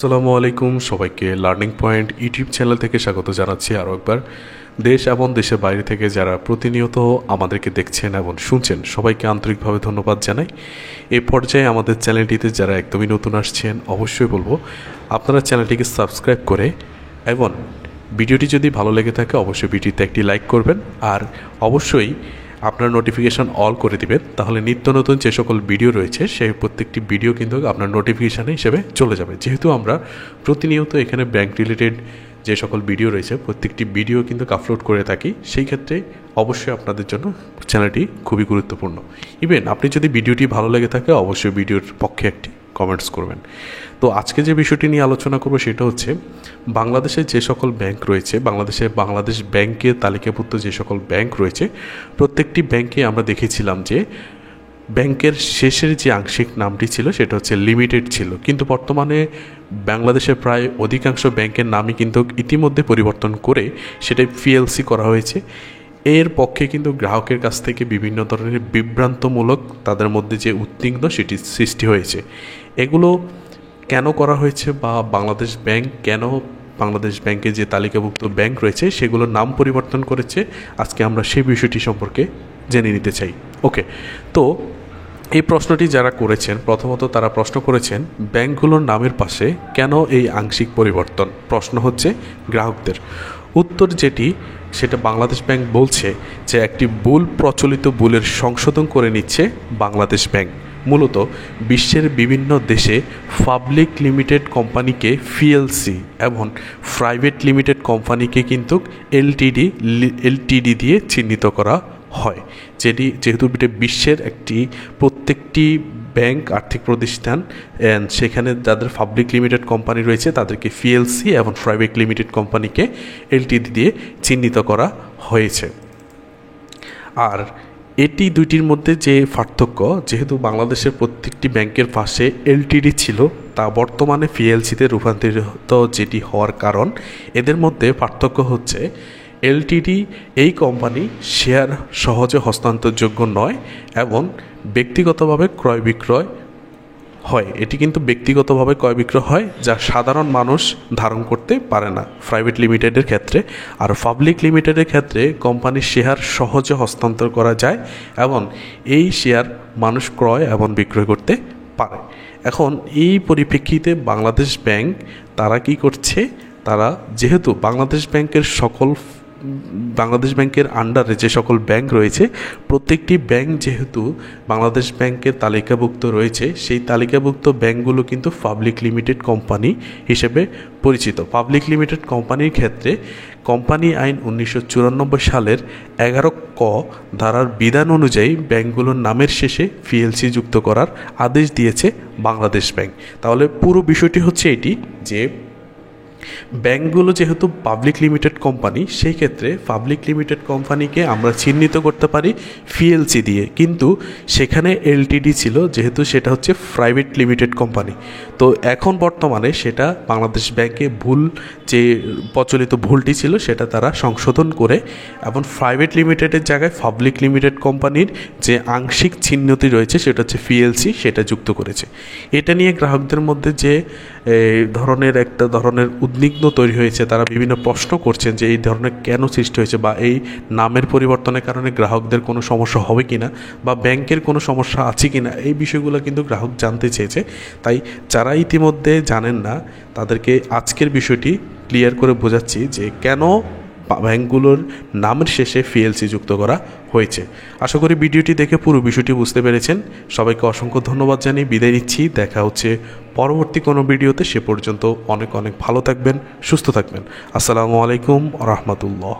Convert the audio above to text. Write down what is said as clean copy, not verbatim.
আসসালামু আলাইকুম সবাইকে লার্নিং পয়েন্ট ইউটিউব চ্যানেল থেকে স্বাগত জানাচ্ছি আরও একবার। দেশ এবং দেশের বাইরে থেকে যারা প্রতিনিয়ত আমাদেরকে দেখছেন এবং শুনছেন সবাইকে আন্তরিকভাবে ধন্যবাদ জানাই। এই পর্যায়ে আমাদের চ্যানেলটিতে যারা একদমই নতুন আসছেন অবশ্যই বলবো আপনারা চ্যানেলটিকে সাবস্ক্রাইব করে এবং ভিডিওটি যদি ভালো লেগে থাকে অবশ্যই ভিডিওতে একটি লাইক করবেন আর অবশ্যই আপনার নোটিফিকেশান অল করে দিবেন, তাহলে নিত্য নতুন যে সকল ভিডিও রয়েছে সেই প্রত্যেকটি ভিডিও কিন্তু আপনার নোটিফিকেশান হিসেবে চলে যাবে। যেহেতু আমরা প্রতিনিয়ত এখানে ব্যাংক রিলেটেড যে সকল ভিডিও রয়েছে প্রত্যেকটি ভিডিও কিন্তু আপলোড করে থাকি, সেই ক্ষেত্রে অবশ্যই আপনাদের জন্য চ্যানেলটি খুবই গুরুত্বপূর্ণ। ইভেন আপনি যদি ভিডিওটি ভালো লেগে থাকে অবশ্যই ভিডিওর পক্ষে একটি কমেন্টস করবেন। তো আজকে যে বিষয়টি নিয়ে আলোচনা করব সেটা হচ্ছে বাংলাদেশে যে সকল ব্যাংক রয়েছে, বাংলাদেশ ব্যাংকের তালিকাভুক্ত যে সকল ব্যাংক রয়েছে প্রত্যেকটি ব্যাংকে আমরা দেখেছিলাম যে ব্যাংকের শেষের যে আংশিক নামটি ছিল সেটা হচ্ছে লিমিটেড ছিল, কিন্তু বর্তমানে বাংলাদেশের প্রায় অধিকাংশ ব্যাংকের নামই কিন্তু ইতিমধ্যে পরিবর্তন করে সেটাই পিএলসি করা হয়েছে। এর পক্ষে কিন্তু গ্রাহকের কাছ থেকে বিভিন্ন ধরনের বিভ্রান্তমূলক তাদের মধ্যে যে উদ্বিগ্ন সেটি সৃষ্টি হয়েছে। এগুলো কেন করা হয়েছে বা বাংলাদেশ ব্যাংকের যে তালিকাভুক্ত ব্যাংক রয়েছে সেগুলোর নাম পরিবর্তন করেছে, আজকে আমরা সেই বিষয়টি সম্পর্কে জেনে নিতে চাই। ওকে, তো এই প্রশ্নটি যারা করেছেন প্রথমত তারা প্রশ্ন করেছেন ব্যাংকগুলোর নামের পাশে কেন এই আংশিক পরিবর্তন, প্রশ্ন হচ্ছে গ্রাহকদের। উত্তর যেটি সেটা বাংলাদেশ ব্যাংক বলছে যে একটি প্রচলিত ভুলের সংশোধন করে নিচ্ছে বাংলাদেশ ব্যাংক। মূলত বিশ্বের বিভিন্ন দেশে পাবলিক লিমিটেড কোম্পানিকে পিএলসি এবং প্রাইভেট লিমিটেড কোম্পানিকে কিন্তু এলটিডি দিয়ে চিহ্নিত করা হয়, যেহেতু বিশ্বের প্রত্যেকটি ব্যাংক আর্থিক প্রতিষ্ঠান সেখানে যাদের পাবলিক লিমিটেড কোম্পানি রয়েছে তাদেরকে পিএলসি এবং প্রাইভেট লিমিটেড কোম্পানিকে এলটিডি দিয়ে চিহ্নিত করা হয়েছে। আর এটি দুইটির মধ্যে যে পার্থক্য, যেহেতু বাংলাদেশের প্রত্যেকটি ব্যাংকের পাশে এলটিডি ছিল তা বর্তমানে পিএলসিতে রূপান্তরিত যেটি হওয়ার কারণ, এদের মধ্যে পার্থক্য হচ্ছে এলটিডি এই কোম্পানি শেয়ার সহজে হস্তান্তরযোগ্য নয় এবং ব্যক্তিগতভাবে ক্রয় বিক্রয় হয়। এটি কিন্তু ব্যক্তিগতভাবে ক্রয় বিক্রয় হয় যা সাধারণ মানুষ ধারণ করতে পারে না প্রাইভেট লিমিটেডের ক্ষেত্রে। আর পাবলিক লিমিটেডের ক্ষেত্রে কোম্পানির শেয়ার সহজে হস্তান্তর করা যায় এবং এই শেয়ার মানুষ ক্রয় এবং বিক্রয় করতে পারে। এখন এই পরিপ্রেক্ষিতে বাংলাদেশ ব্যাংক তারা কি করছে, তারা যেহেতু বাংলাদেশ ব্যাংকের আন্ডারে যে সকল ব্যাংক রয়েছে প্রত্যেকটি ব্যাংক যেহেতু বাংলাদেশ ব্যাংকের তালিকাভুক্ত রয়েছে সেই তালিকাভুক্ত ব্যাংকগুলো কিন্তু পাবলিক লিমিটেড কোম্পানি হিসেবে পরিচিত। পাবলিক লিমিটেড কোম্পানির ক্ষেত্রে কোম্পানি আইন 1994 সালের 11 ক ধারার বিধান অনুযায়ী ব্যাংকগুলোর নামের শেষে পিএলসি যুক্ত করার আদেশ দিয়েছে বাংলাদেশ ব্যাংক। তাহলে পুরো বিষয়টি হচ্ছে এটি যে ব্যাংকগুলো যেহেতু পাবলিক লিমিটেড কোম্পানি সেই ক্ষেত্রে পাবলিক লিমিটেড কোম্পানিকে আমরা চিহ্নিত করতে পারি পিএলসি দিয়ে, কিন্তু সেখানে এলটিডি ছিল যেহেতু সেটা হচ্ছে প্রাইভেট লিমিটেড কোম্পানি। তো এখন বর্তমানে সেটা বাংলাদেশ ব্যাংকে যে প্রচলিত ভুলটি ছিল সেটা তারা সংশোধন করে এবং প্রাইভেট লিমিটেডের জায়গায় পাবলিক লিমিটেড কোম্পানির যে আংশিক চিহ্নটি রয়েছে সেটা হচ্ছে পিএলসি সেটা যুক্ত করেছে। এটা নিয়ে গ্রাহকদের মধ্যে যে ধরনের উদ্বিগ্ন তৈরি হয়েছে, তারা বিভিন্ন প্রশ্ন করছেন যে এই ধরনের কেন সৃষ্টি হয়েছে বা এই নামের পরিবর্তনের কারণে গ্রাহকদের কোনো সমস্যা হবে কিনা বা ব্যাংকের কোনো সমস্যা আছে কিনা, এই বিষয়গুলো কিন্তু গ্রাহক জানতে চেয়েছে। তাই যারা ইতিমধ্যে জানেন না তাদেরকে আজকের বিষয়টি ক্লিয়ার করে বোঝাচ্ছি যে কেন ব্যাংকগুলোর নামের শেষে পিএলসি যুক্ত করা হয়েছে। আশা করি ভিডিওটি দেখে পুরো বিষয়টি বুঝতে পেরেছেন। সবাইকে অসংখ্য ধন্যবাদ জানিয়ে বিদায় নিচ্ছি। দেখা হচ্ছে পরবর্তী কোনো ভিডিওতে। সে পর্যন্ত অনেক ভালো থাকবেন, সুস্থ থাকবেন। আসসালামু আলাইকুম ওয়া রাহমাতুল্লাহ।